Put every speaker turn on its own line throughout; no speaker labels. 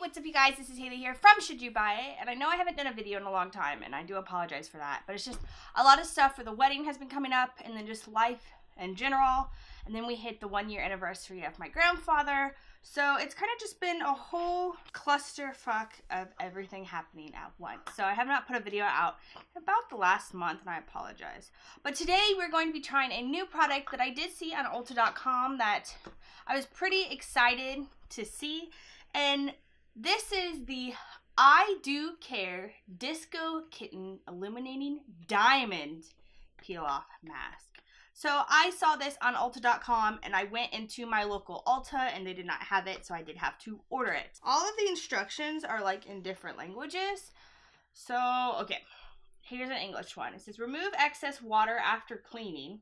what's up you guys? This is Haley here from Should You Buy It, and I know I haven't done a video in a long time, and I do apologize for that, but it's just a lot of stuff for the wedding has been coming up, and then just life in general, and then we hit the 1 year anniversary of my grandfather, so it's kind of just been a whole clusterfuck of everything happening at once. So I have not put a video out about the last month, and I apologize. But today we're going to be trying a new product that I did see on Ulta.com that I was pretty excited to see, and this is the I Do Care Disco Kitten Illuminating Diamond Peel Off Mask. So I saw this on Ulta.com and I went into my local Ulta and they did not have it, so I did have to order it. All of the instructions are like in different languages. So, okay, here's an English one. It says, remove excess water after cleaning.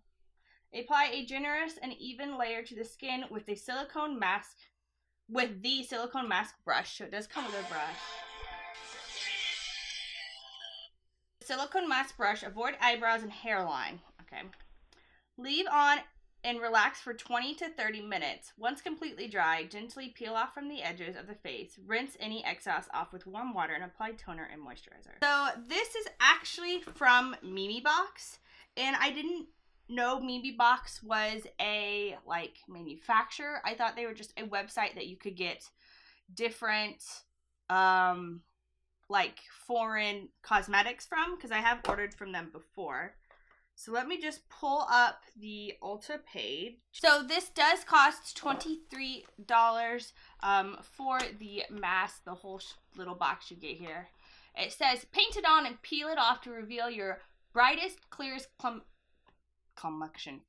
Apply a generous and even layer to the skin with a silicone mask. With the silicone mask brush, so it does come with a brush. Silicone mask brush, avoid eyebrows and hairline. Okay. Leave on and relax for 20 to 30 minutes. Once completely dry, gently peel off from the edges of the face. Rinse any excess off with warm water and apply toner and moisturizer. So this is actually from MEMEBOX, and I didn't know MEMEBOX was a manufacturer. I thought they were just a website that you could get different foreign cosmetics from, because I have ordered from them before. So let me just pull up the Ulta page. So this does cost $23 for the mask, the whole little box you get here. It says paint it on and peel it off to reveal your brightest, clearest complexion.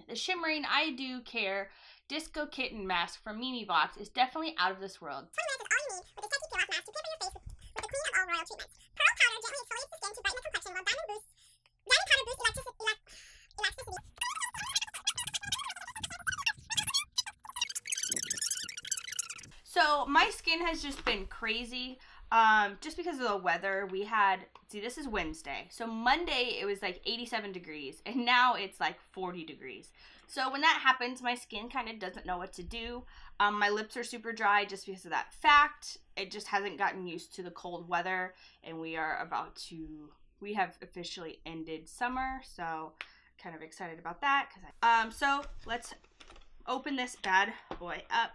The shimmering I Do Care Disco Kitten Mask from MEMEBOX is definitely out of this world.
20 minutes is all you need with a sexy peel-off mask to pamper your face with the queen of all royal treatments. Pearl powder gently exfoliates the skin to brighten the complexion, while diamond powder boosts elasticity.
So my skin has just been crazy. Just because of the weather. We had, see, this is Wednesday, so Monday it was like 87 degrees and now it's like 40 degrees. So when that happens, my skin kind of doesn't know what to do. My lips are super dry just because of that fact. It just hasn't gotten used to the cold weather, and we have officially ended summer, so kind of excited about that. So let's open this bad boy up.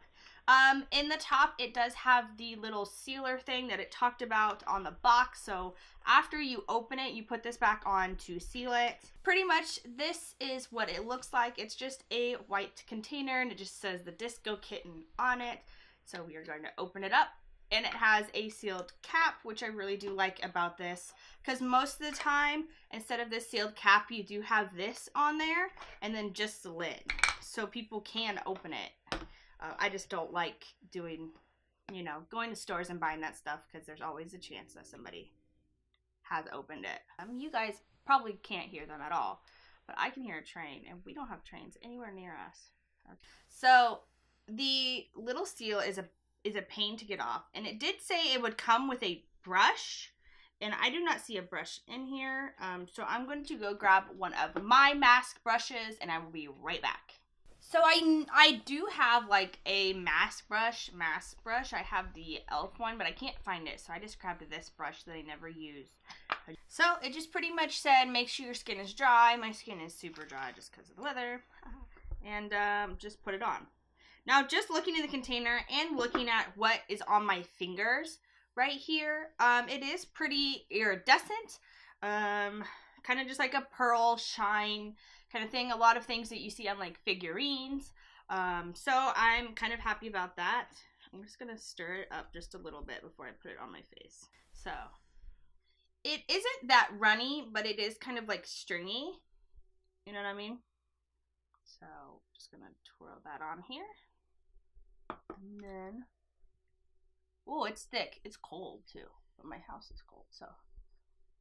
In the top, it does have the little sealer thing that it talked about on the box. So after you open it, you put this back on to seal it. Pretty much this is what it looks like. It's just a white container and it just says the Disco Kitten on it. So we are going to open it up, and it has a sealed cap, which I really do like about this, because most of the time, instead of this sealed cap, you do have this on there and then just the lid, so people can open it. I just don't like doing, going to stores and buying that stuff, because there's always a chance that somebody has opened it. You guys probably can't hear them at all, but I can hear a train, and we don't have trains anywhere near us. Okay. So the little seal is a pain to get off, and it did say it would come with a brush, and I do not see a brush in here. So I'm going to go grab one of my mask brushes, and I will be right back. So I do have like a mask brush. I have the e.l.f. one, but I can't find it, so I just grabbed this brush that I never use. So it just pretty much said, make sure your skin is dry. My skin is super dry just because of the weather. And just put it on. Now, just looking in the container and looking at what is on my fingers right here, it is pretty iridescent. Kind of just like a pearl shine kind of thing. A lot of things that you see on like figurines. So I'm kind of happy about that. I'm just going to stir it up just a little bit before I put it on my face. So it isn't that runny, but it is kind of like stringy. You know what I mean? So just going to twirl that on here. And then, oh, it's thick. It's cold too, but my house is cold, so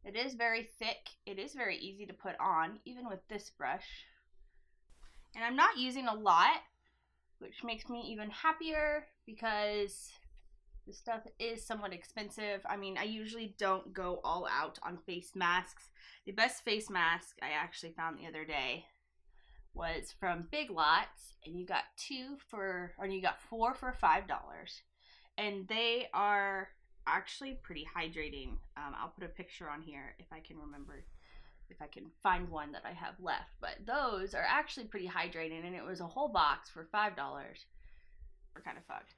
it is very thick. It is very easy to put on, even with this brush. And I'm not using a lot, which makes me even happier, because this stuff is somewhat expensive. I mean, I usually don't go all out on face masks. The best face mask I actually found the other day was from Big Lots, and you got 4 for $5. and they are actually pretty hydrating. I'll put a picture on here if I can remember, if I can find one that I have left. But those are actually pretty hydrating, and it was a whole box for $5. We're kind of fucked.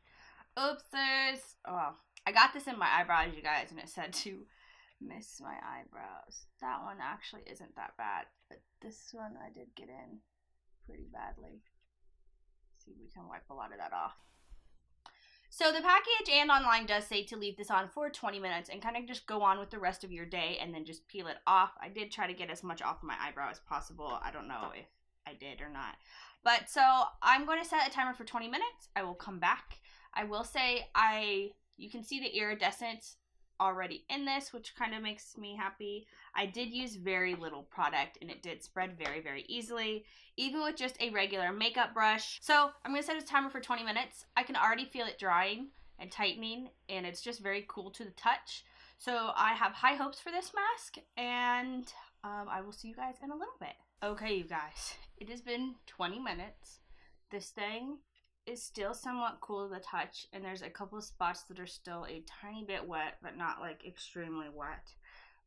Oopsies. Oh, I got this in my eyebrows, you guys, and it said to miss my eyebrows. That one actually isn't that bad, but this one I did get in pretty badly. Let's see if we can wipe a lot of that off. So the package and online does say to leave this on for 20 minutes and kind of just go on with the rest of your day and then just peel it off. I did try to get as much off my eyebrow as possible. I don't know if I did or not. But so I'm going to set a timer for 20 minutes. I will come back. I will say you can see the iridescence already in this, which kind of makes me happy. I did use very little product and it did spread very, very easily, even with just a regular makeup brush. So I'm going to set a timer for 20 minutes. I can already feel it drying and tightening, and it's just very cool to the touch. So I have high hopes for this mask, and I will see you guys in a little bit. Okay, you guys, it has been 20 minutes. This thing is still somewhat cool to the touch, and there's a couple of spots that are still a tiny bit wet, but not like extremely wet.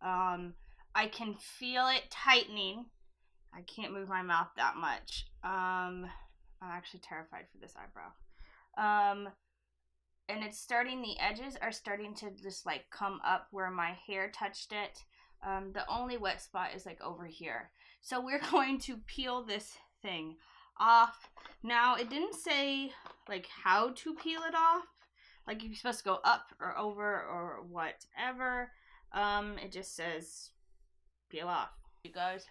I can feel it tightening. I can't move my mouth that much. I'm actually terrified for this eyebrow. And it's starting, the edges are starting to just like come up where my hair touched it. The only wet spot is like over here. So we're going to peel this thing off. Now it didn't say like how to peel it off, like if you're supposed to go up or over or whatever. It just says peel off, you guys.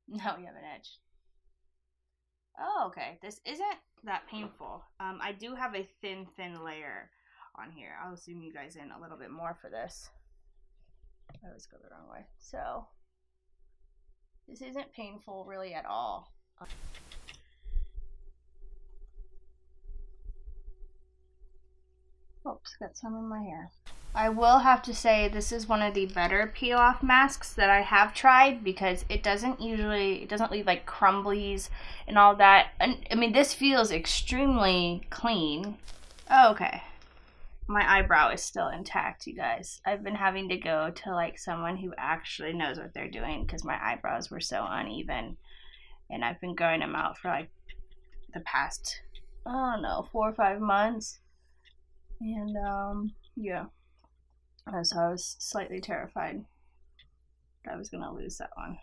No, you have an edge. Oh, okay, this isn't that painful. I do have a thin layer on here. I'll zoom you guys in a little bit more for this. I always go the wrong way. So this isn't painful really at all. Oops, got some in my hair. I will have to say this is one of the better peel off masks that I have tried, because it doesn't leave like crumblies and all that. And I mean, this feels extremely clean. Oh, okay. My eyebrow is still intact, you guys. I've been having to go to like someone who actually knows what they're doing because my eyebrows were so uneven, and I've been growing them out for like the past, I don't know, 4 or 5 months. And yeah, so I was slightly terrified that I was gonna lose that one.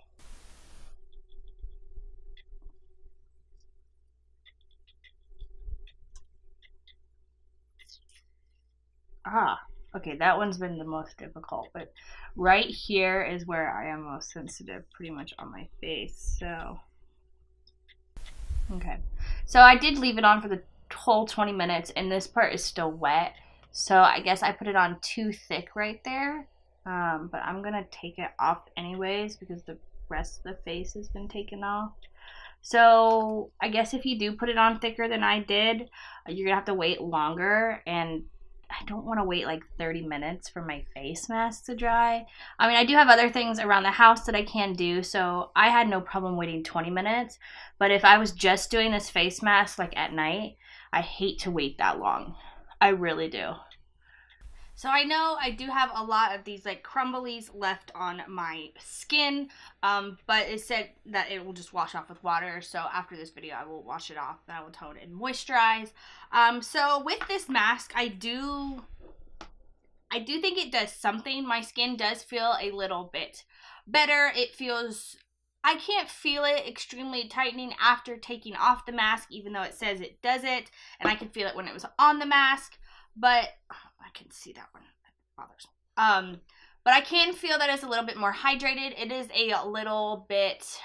Okay, that one's been the most difficult, but right here is where I am most sensitive, pretty much on my face. So okay, so I did leave it on for the whole 20 minutes, and this part is still wet, so I guess I put it on too thick right there. But I'm gonna take it off anyways because the rest of the face has been taken off. So I guess if you do put it on thicker than I did, you're gonna have to wait longer, and I don't want to wait like 30 minutes for my face mask to dry. I mean, I do have other things around the house that I can do, so I had no problem waiting 20 minutes. But if I was just doing this face mask like at night, I hate to wait that long. I really do. So I know I do have a lot of these like crumblies left on my skin, but it said that it will just wash off with water. So after this video, I will wash it off, and I will tone and moisturize. So with this mask, I do think it does something. My skin does feel a little bit better. It feels, I can't feel it extremely tightening after taking off the mask, even though it says it does it, and I can feel it when it was on the mask. But I can see that one. It bothers me. But I can feel that it's a little bit more hydrated. It is a little bit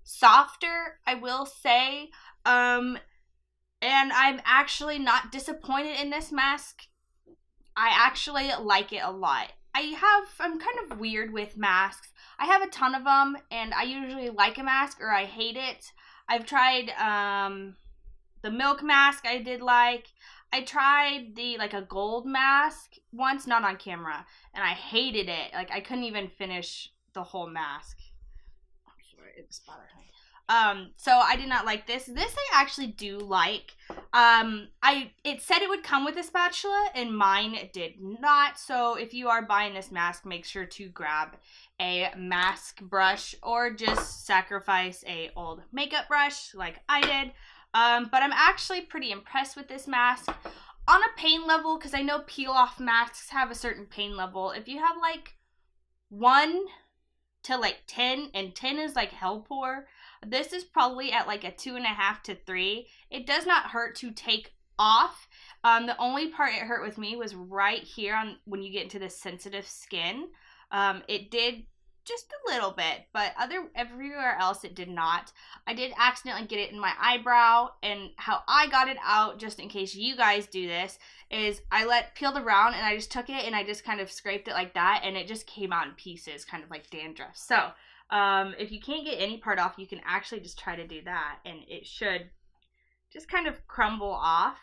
softer, I will say. And I'm actually not disappointed in this mask. I actually like it a lot. I'm kind of weird with masks. I have a ton of them, and I usually like a mask or I hate it. I've tried the milk mask I did like. I tried the like a gold mask once, not on camera, and I hated it. Like I couldn't even finish the whole mask. I'm sorry, it just bothered me. So I did not like this. This I actually do like. It said it would come with a spatula, and mine did not. So if you are buying this mask, make sure to grab a mask brush or just sacrifice a old makeup brush like I did. But I'm actually pretty impressed with this mask. On a pain level, because I know peel-off masks have a certain pain level. If you have like 1 to like 10, and 10 is like hell poor, this is probably at like a 2.5 to 3. It does not hurt to take off. The only part it hurt with me was right here on when you get into the sensitive skin. It did just a little bit, but everywhere else it did not. I did accidentally get it in my eyebrow, and how I got it out, just in case you guys do this, is I peeled around and I just took it and I just kind of scraped it like that, and it just came out in pieces, kind of like dandruff. So if you can't get any part off, you can actually just try to do that, and it should just kind of crumble off.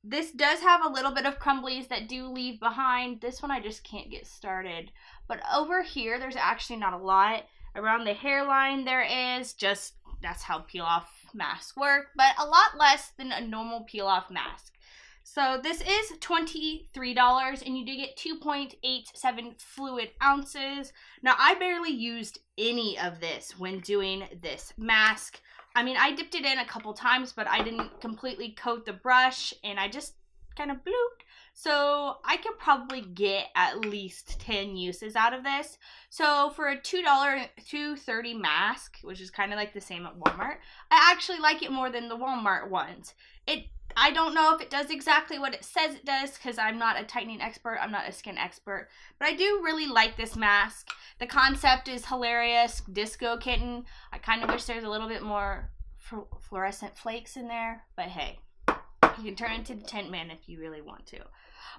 This does have a little bit of crumblies that do leave behind. This one I just can't get started. But over here, there's actually not a lot. Around the hairline there is, just that's how peel-off masks work, but a lot less than a normal peel-off mask. So this is $23, and you do get 2.87 fluid ounces. Now, I barely used any of this when doing this mask. I mean, I dipped it in a couple times, but I didn't completely coat the brush, and I just kind of blooped. So I could probably get at least 10 uses out of this. So for a $2.30 mask, which is kind of like the same at Walmart, I actually like it more than the Walmart ones. I don't know if it does exactly what it says it does, because I'm not a tightening expert, I'm not a skin expert, but I do really like this mask. The concept is hilarious. Disco Kitten. I kind of wish there's a little bit more fluorescent flakes in there, but hey, you can turn into the Tent Man if you really want to.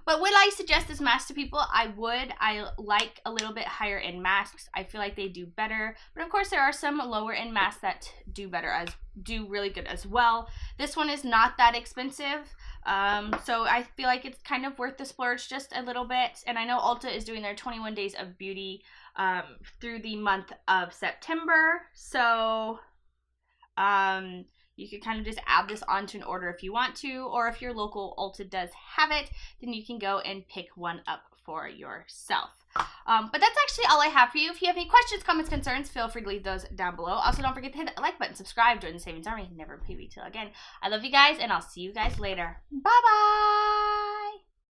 But would I suggest this mask to people? I would. I like a little bit higher end masks. I feel like they do better. But of course, there are some lower end masks that do really good as well. This one is not that expensive. So I feel like it's kind of worth the splurge just a little bit. And I know Ulta is doing their 21 days of beauty through the month of September. So you can kind of just add this onto an order if you want to, or if your local Ulta does have it, then you can go and pick one up for yourself. But that's actually all I have for you. If you have any questions, comments, concerns, feel free to leave those down below. Also, don't forget to hit that like button, subscribe, join the Savings Army, never pay retail again. I love you guys, and I'll see you guys later. Bye-bye!